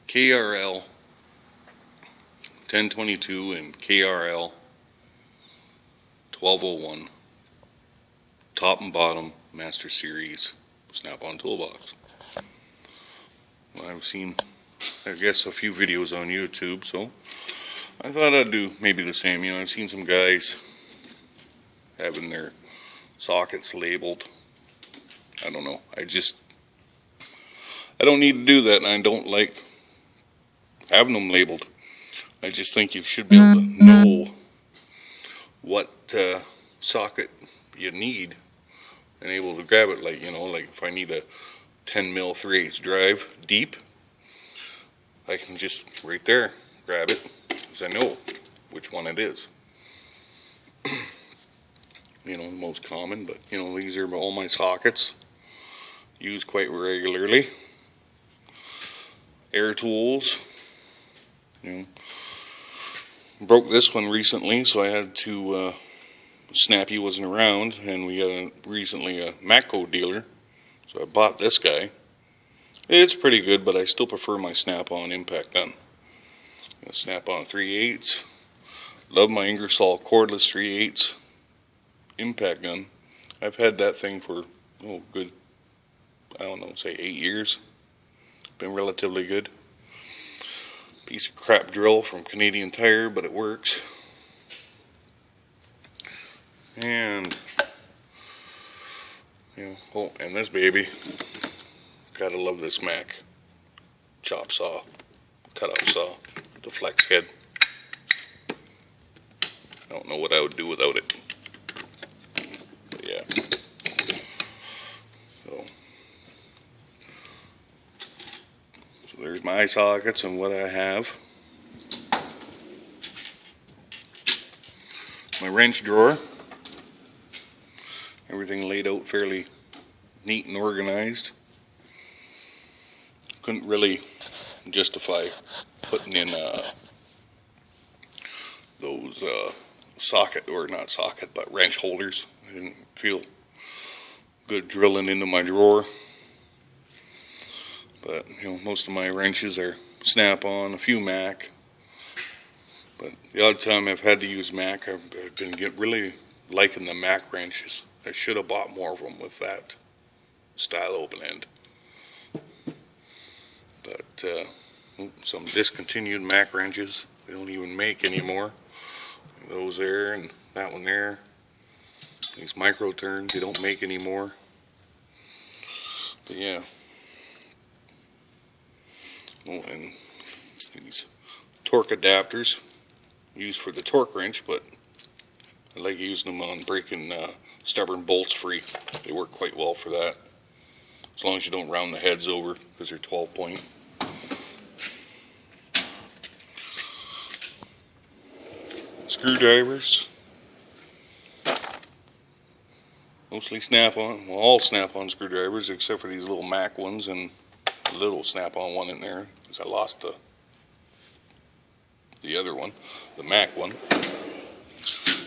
KRL 1022 and KRL 1201 top and bottom Master Series Snap-on toolbox. Well, I've seen, I guess, a few videos on YouTube, so I thought I'd do maybe the same. You know, I've seen some guys having their sockets labeled. I don't know. I don't need to do that, and I don't like having them labeled. I just think you should be able to know what socket you need and able to grab it. Like, you know, like if I need a 10 mil 3/8 drive deep, I can just right there grab it because I know which one it is. You know, the most common, but you know, these are all my sockets used quite regularly. Air tools, you know, broke this one recently, so I had to Snappy wasn't around, and we got recently a Matco dealer, so I bought this guy. It's pretty good, but I still prefer my Snap-on impact gun. Snap-on 3/8. Love my Ingersoll cordless 3/8 impact gun. I've had that thing for good, I don't know, say 8 years. Been relatively good. Piece of crap drill from Canadian Tire, but it works. And you know, and this baby, gotta love this Mac chop saw, cutout saw, the flex head. I don't know what I would do without it. But yeah. So there's my eye sockets and what I have. My wrench drawer. Everything laid out fairly neat and organized. Couldn't really justify putting in those socket, or not socket, but wrench holders. I didn't feel good drilling into my drawer. But you know, most of my wrenches are Snap-on, a few Mac. But the odd time I've had to use Mac, I've been really liking the Mac wrenches. I should have bought more of them with that style open end. But some discontinued Mac wrenches they don't even make anymore. Those there and that one there. These micro turns they don't make anymore. But yeah. Oh, and these torque adapters used for the torque wrench, but I like using them on breaking stubborn bolts free. They work quite well for that, as long as you don't round the heads over, because they're 12 point. Screwdrivers, mostly Snap-on, well, all Snap-on screwdrivers except for these little Mac ones and a little Snap-on one in there, because I lost the other one, the Mac one.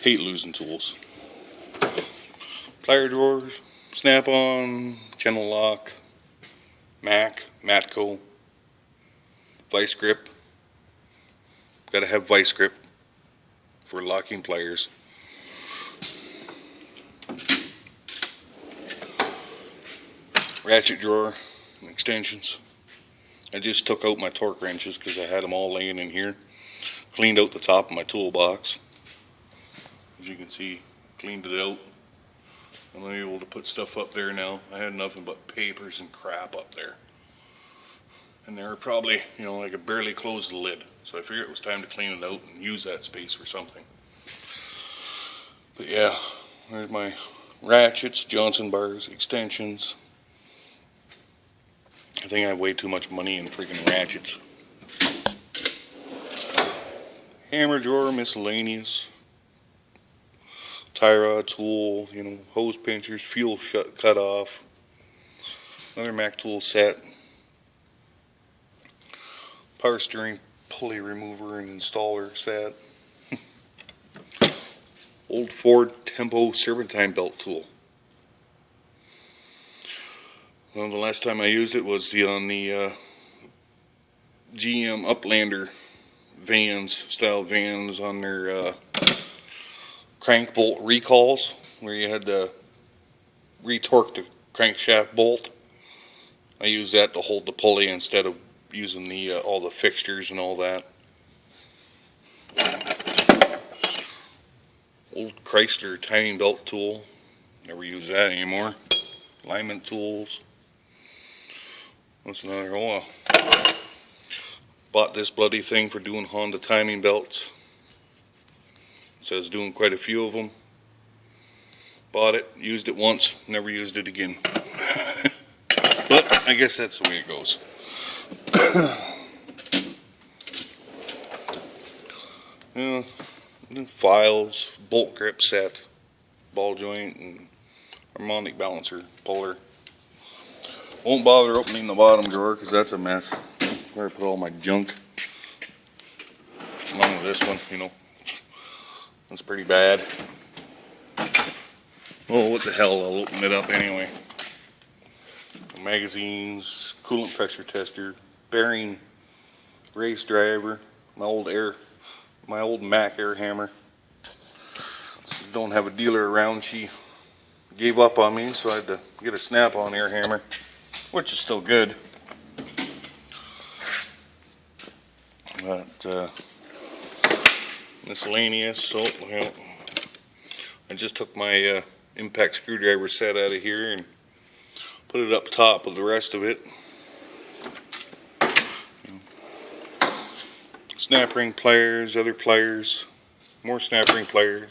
Hate losing tools. Plier drawers, Snap-on, channel lock, Mac, Matco, vice grip. Gotta have vice grip for locking pliers. Ratchet drawer and extensions. I just took out my torque wrenches because I had them all laying in here. Cleaned out the top of my toolbox. As you can see, cleaned it out. I'm able to put stuff up there now. I had nothing but papers and crap up there. And they were probably, you know, I could barely close the lid. So I figured it was time to clean it out and use that space for something. But yeah, there's my ratchets, Johnson bars, extensions. I think I have way too much money in freaking ratchets. Hammer drawer, miscellaneous. Tie rod tool, you know, hose pinchers, fuel cut off. Another Mac tool set. Power steering pulley remover and installer set. Old Ford Tempo serpentine belt tool. Well, the last time I used it was on the GM Uplander style vans on their crank bolt recalls, where you had to retorque the crankshaft bolt. I use that to hold the pulley instead of using the all the fixtures and all that. Old Chrysler timing belt tool. Never use that anymore. Alignment tools. What's another? Oh, bought this bloody thing for doing Honda timing belts. It says doing quite a few of them. Bought it, used it once, never used it again. But I guess that's the way it goes. Yeah, files, bolt grip set, ball joint, and harmonic balancer puller. Won't bother opening the bottom drawer because that's a mess. Where I put all my junk. Along with this one, you know. That's pretty bad. Oh, what the hell, I'll open it up anyway. Magazines, coolant pressure tester, bearing, race driver, my old Mac air hammer. Don't have a dealer around. She gave up on me, so I had to get a Snap-on air hammer, which is still good. But miscellaneous. So well, I just took my impact screwdriver set out of here and put it up top with the rest of it. Snap ring pliers, other pliers, more snap ring pliers,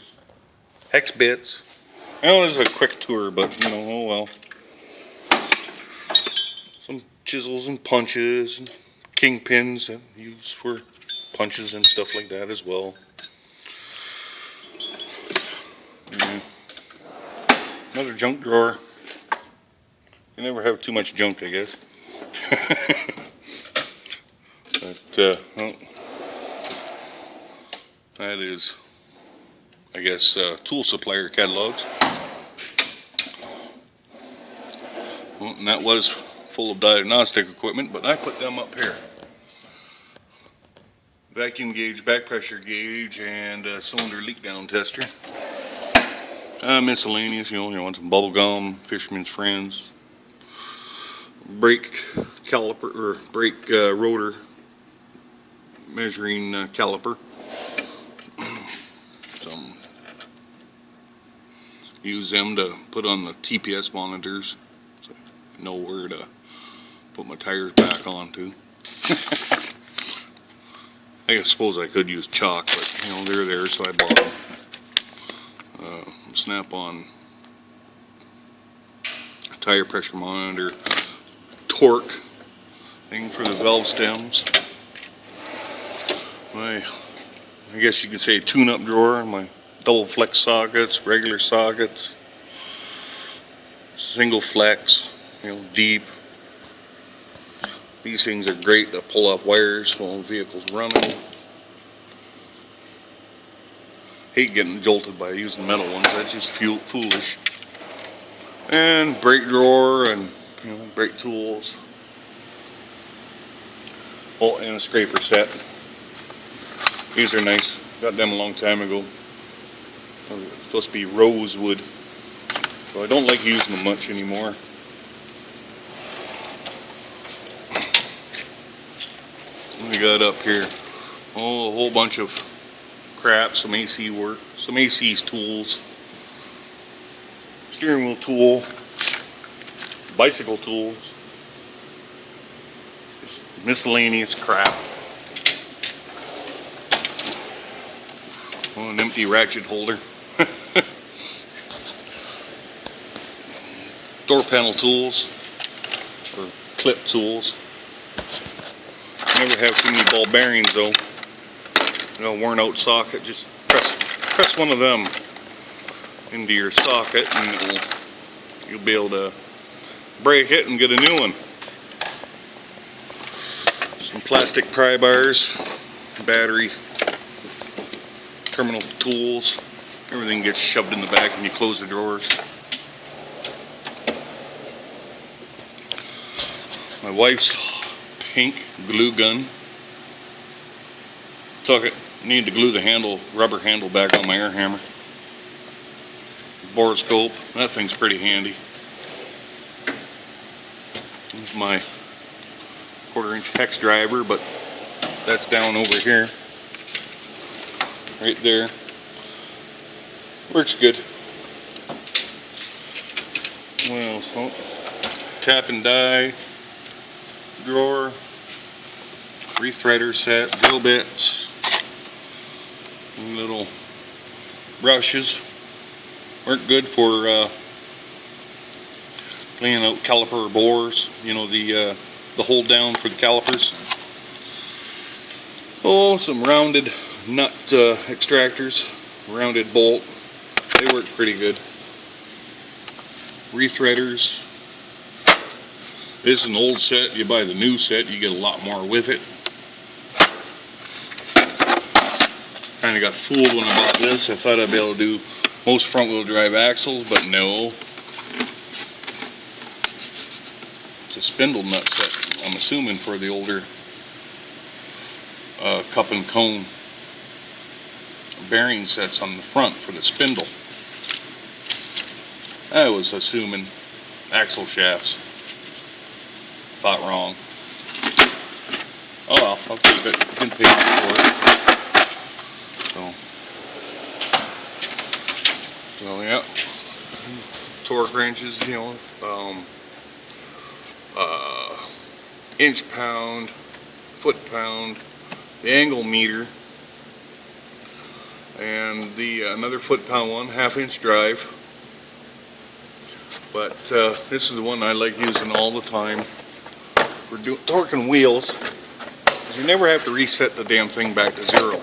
hex bits. I know this is a quick tour, but you know, oh well. Some chisels and punches, and kingpins that I use for punches and stuff like that as well. Another junk drawer. You never have too much junk, I guess. But well, that is, I guess, tool supplier catalogs. Well, and that was full of diagnostic equipment, but I put them up here. Vacuum gauge, back pressure gauge, and cylinder leak down tester. Miscellaneous, you want some bubble gum, Fisherman's Friends, brake caliper or brake rotor measuring caliper. Some use them to put on the TPS monitors, so I know where to put my tires back on to. I suppose I could use chalk, but you know they're there, so I bought them. Snap-on tire pressure monitor, torque thing for the valve stems. I guess you could say tune-up drawer. My double flex sockets, regular sockets, single flex, you know, deep. These things are great to pull off wires while the vehicle's running. Hate getting jolted by using metal ones. That's just foolish. And brake drawer and brake tools. Oh, and a scraper set. These are nice. Got them a long time ago. They're supposed to be rosewood, so I don't like using them much anymore. What we got up here? Oh, a whole bunch of crap, some AC work, some AC's tools, steering wheel tool, bicycle tools, just miscellaneous crap. Oh, an empty ratchet holder. Door panel tools, or clip tools. Never have too many ball bearings though. Worn out socket, just press one of them into your socket and you'll be able to break it and get a new one. Some plastic pry bars, battery, terminal tools, everything gets shoved in the back when you close the drawers. My wife's pink glue gun. took it. Need to glue the handle, rubber handle back on my air hammer. Borescope, that thing's pretty handy. Here's my 1/4-inch hex driver, but that's down over here. Right there. Works good. What else? Oh, tap and die drawer, rethreader set, drill bits, little brushes. Work good for cleaning out caliper bores. You know, the hold down for the calipers. Oh, some rounded nut extractors, rounded bolt. They work pretty good. Rethreaders. This is an old set. You buy the new set, you get a lot more with it. Kind of got fooled when I bought this. I thought I'd be able to do most front wheel drive axles, but no. It's a spindle nut set, I'm assuming, for the older cup and cone bearing sets on the front for the spindle. I was assuming axle shafts. Thought wrong. Oh well, I'll keep it. You can pay for it. So yeah. Torque wrenches, you know, inch pound, foot pound, the angle meter, and the another foot pound one, 1/2-inch drive. But this is the one I like using all the time for torquing wheels, because you never have to reset the damn thing back to 0.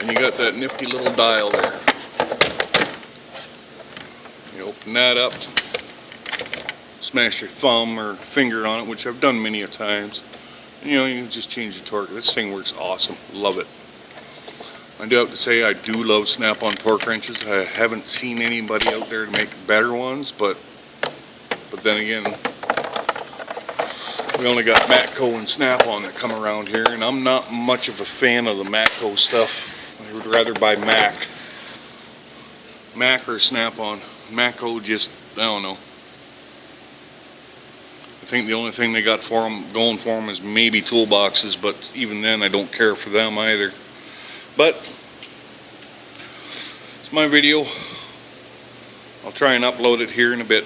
And you got that nifty little dial there. You open that up, smash your thumb or finger on it, which I've done many a times. And, you know, you can just change the torque. This thing works awesome. Love it. I do have to say, I do love Snap-on torque wrenches. I haven't seen anybody out there to make better ones, but then again, we only got Matco and Snap-on that come around here, and I'm not much of a fan of the Matco stuff. I would rather buy Mac or Snap-on. Matco just, I don't know. I think the only thing they got for them, going for them, is maybe toolboxes, but even then I don't care for them either. But it's my video. I'll try and upload it here in a bit.